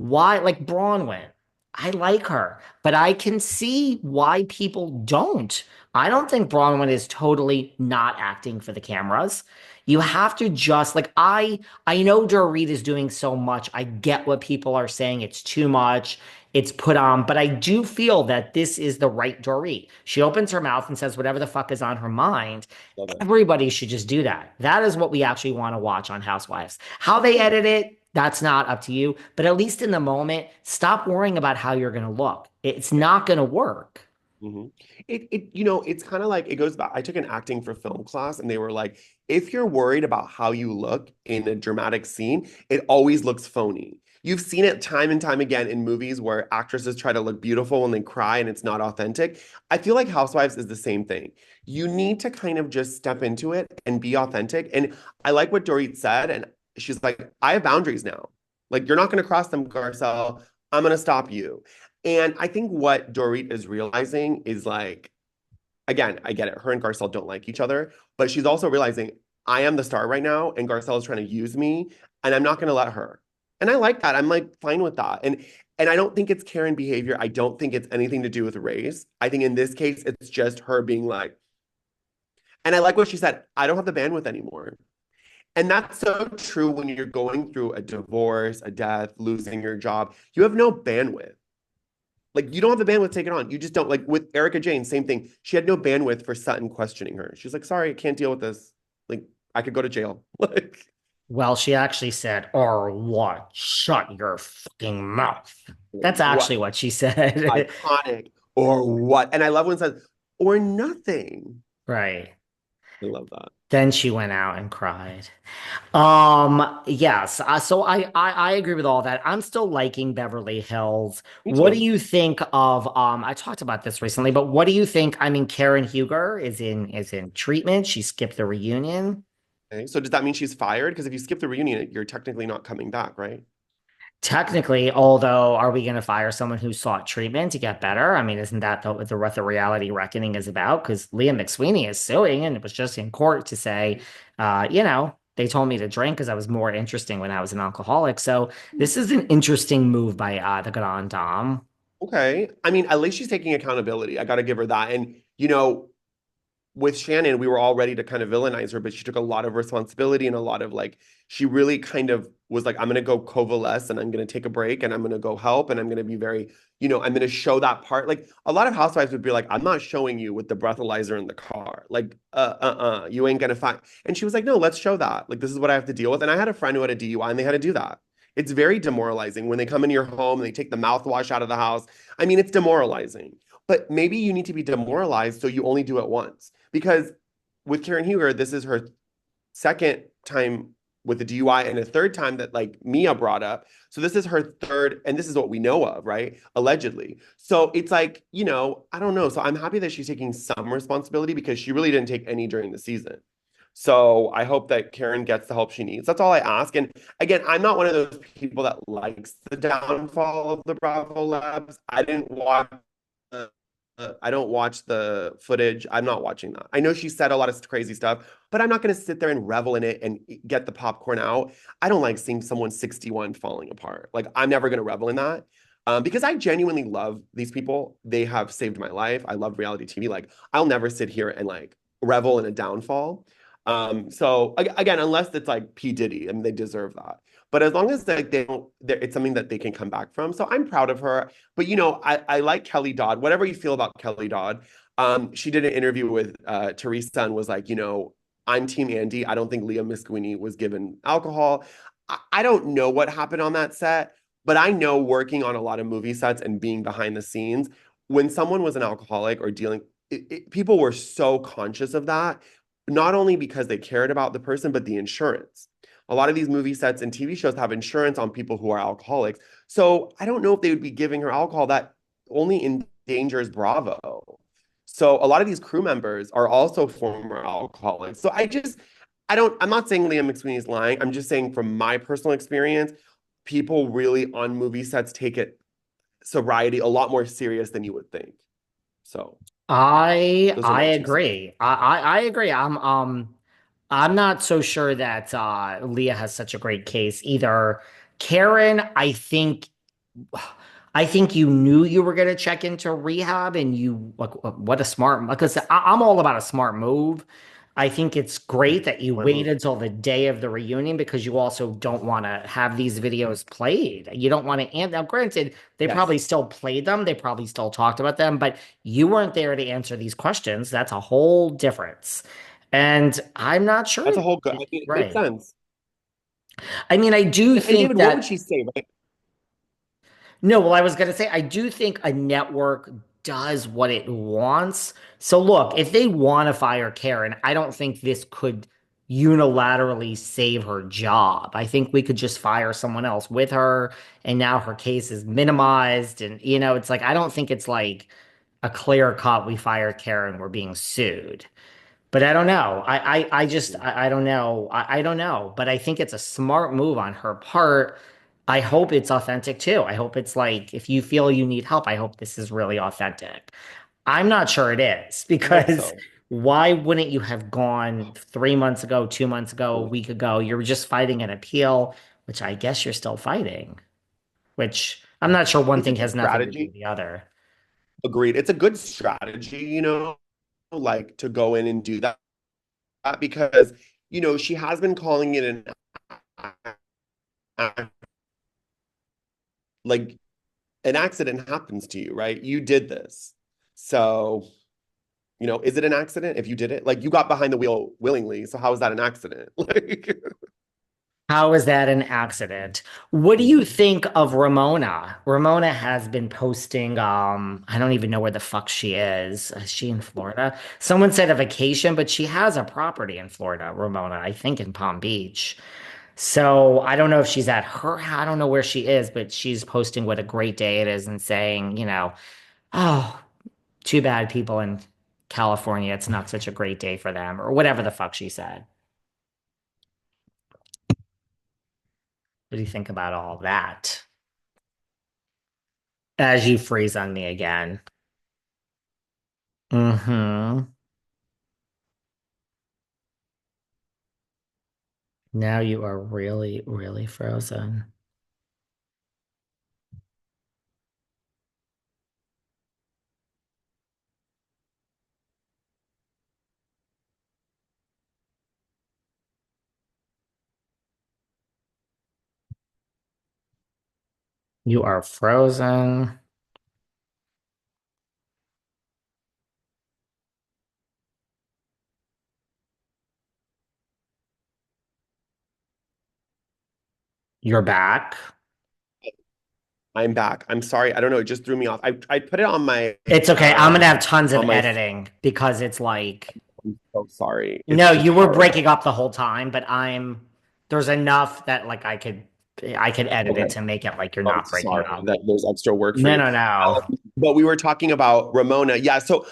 why, like Bronwyn, I like her, but I can see why people don't. I don't think Bronwyn is totally not acting for the cameras. You have to just like I know Dorit is doing so much. I get what people are saying. It's too much. It's put on, but I do feel that this is the right Dorit. She opens her mouth and says whatever the fuck is on her mind. Love it. Everybody should just do that. That is what we actually want to watch on Housewives. How they Yeah. edit it, that's not up to you. But at least in the moment, stop worrying about how you're going to look. It's Yeah. not going to work. hmm it's kind of like it goes back. I took an acting for film class, and they were like, if you're worried about how you look in a dramatic scene, it always looks phony. You've seen it time and time again in movies where actresses try to look beautiful and they cry and it's not authentic. I feel like Housewives is the same thing. You need to kind of just step into it and be authentic. And I like what Dorit said, and she's like, I have boundaries now. Like, you're not going to cross them, Garcelle. I'm going to stop you. And I think what Dorit is realizing is like, again, I get it. Her and Garcelle don't like each other, but she's also realizing I am the star right now, and Garcelle is trying to use me, and I'm not going to let her. And I like that. I'm like fine with that. And I don't think it's Karen behavior. I don't think it's anything to do with race. I think in this case, it's just her being like, and I like what she said. I don't have the bandwidth anymore. And that's so true when you're going through a divorce, a death, losing your job. You have no bandwidth. Like you don't have the bandwidth to take it on. You just don't. Like with Erica Jane, same thing. She had no bandwidth for Sutton questioning her. She's like, sorry, I can't deal with this. Like I could go to jail. Like Well, she actually said, or what? Shut your fucking mouth. That's what actually what she said. iconic or what? And I love when it says or nothing. Right. I love that. Then she went out and cried. Yes. So I agree with all that. I'm still liking Beverly Hills. Me What do too. you think of I talked about this recently, but what do you think? I mean, Karen Huger is in treatment. She skipped the reunion. Okay. So does that mean she's fired? Because if you skip the reunion, you're technically not coming back, right? Technically, although, are we going to fire someone who sought treatment to get better? I mean, isn't that what the reality reckoning is about? Because Liam McSweeney is suing, and it was just in court to say, they told me to drink because I was more interesting when I was an alcoholic. So this is an interesting move by the Grand Dame. Okay. I mean, at least she's taking accountability. I got to give her that. And, with Shannon, we were all ready to kind of villainize her, but she took a lot of responsibility and a lot of like, she really kind of was like, I'm going to go coalesce and I'm going to take a break and I'm going to go help and I'm going to be very, I'm going to show that part. Like a lot of housewives would be like, I'm not showing you with the breathalyzer in the car. Like, you ain't going to find. And she was like, no, let's show that. Like, this is what I have to deal with. And I had a friend who had a DUI and they had to do that. It's very demoralizing when they come into your home and they take the mouthwash out of the house. I mean, it's demoralizing. But maybe you need to be demoralized so you only do it once. Because with Karen Huger, this is her second time with the DUI and a third time that like Mia brought up. So this is her third, and this is what we know of, right? Allegedly. So it's like, I don't know. So I'm happy that she's taking some responsibility because she really didn't take any during the season. So I hope that Karen gets the help she needs. That's all I ask. And again, I'm not one of those people that likes the downfall of the Bravo Labs. I don't watch the footage. I'm not watching that. I know she said a lot of crazy stuff, but I'm not going to sit there and revel in it and get the popcorn out. I don't like seeing someone 61 falling apart. Like, I'm never going to revel in that because I genuinely love these people. They have saved my life. I love reality TV. Like, I'll never sit here and like revel in a downfall. So again, unless it's like P. Diddy, I mean, they deserve that. But as long as like they don't, it's something that they can come back from. So I'm proud of her. But I like Kelly Dodd. Whatever you feel about Kelly Dodd, she did an interview with Teresa and was like, I'm Team Andy. I don't think Leah Misquini was given alcohol. I don't know what happened on that set, but I know working on a lot of movie sets and being behind the scenes, when someone was an alcoholic or dealing, people were so conscious of that, not only because they cared about the person, but the insurance. A lot of these movie sets and TV shows have insurance on people who are alcoholics. So I don't know if they would be giving her alcohol that only endangers Bravo. So a lot of these crew members are also former alcoholics. So I'm not saying Liam McSweeney is lying. I'm just saying from my personal experience, people really on movie sets take it sobriety a lot more serious than you would think. So those are I my 2 cents. agree. I agree. I'm not so sure that Leah has such a great case either. Karen, I think. I think you knew you were going to check into rehab and you like what a smart because I'm all about a smart move. I think it's great that you Smart move. waited till the day of the reunion because you also don't want to have these videos played. You don't want to, and now granted, they probably Yes. still played them, they probably still talked about them, but you weren't there to answer these questions. That's a whole difference. And I'm not sure That's a whole good. I mean, it makes right. sense. I mean, I do And think David, what would that she say, right? no, well, I was going to say, I do think a network does what it wants. So, look, if they want to fire Karen, I don't think this could unilaterally save her job. I think we could just fire someone else with her, and now her case is minimized. And, it's like, I don't think it's like a clear cut, we fired Karen, we're being sued. But I don't know. I just, I don't know. I don't know. But I think it's a smart move on her part. I hope it's authentic too. I hope it's like, if you feel you need help, I hope this is really authentic. I'm not sure it is I hope because so. why wouldn't you have gone 3 months ago, 2 months ago, a week ago? You're just fighting an appeal, which I guess you're still fighting, which I'm not sure one It's a thing good has nothing to do with strategy. the other. Agreed. It's a good strategy, like to go in and do that because, she has been calling it an like an accident happens to you, right? You did this. So, is it an accident if you did it? Like you got behind the wheel willingly. So how is that an accident? Like, How is that an accident? What do you think of Ramona? Ramona has been posting, I don't even know where the fuck she is. Is she in Florida? Someone said a vacation, but she has a property in Florida, Ramona, I think in Palm Beach. So I don't know if she's at her, I don't know where she is, but she's posting what a great day it is and saying, oh, too bad people in California, it's not such a great day for them, or whatever the fuck she said. What do you think about all that? As you freeze on me again. Mm-hmm. Now you are really, really frozen. You are frozen. You're back. I'm back. I'm sorry. I don't know. It just threw me off. I put it It's okay. I'm gonna have tons of on my editing because it's like, I'm so sorry. no, It's just you were horrible. breaking up the whole time, but there's enough that like I could edit it Okay. to make it like you're I'm not breaking sorry up. that there's extra work for No, you. no, no. But we were talking about Ramona. Yeah. So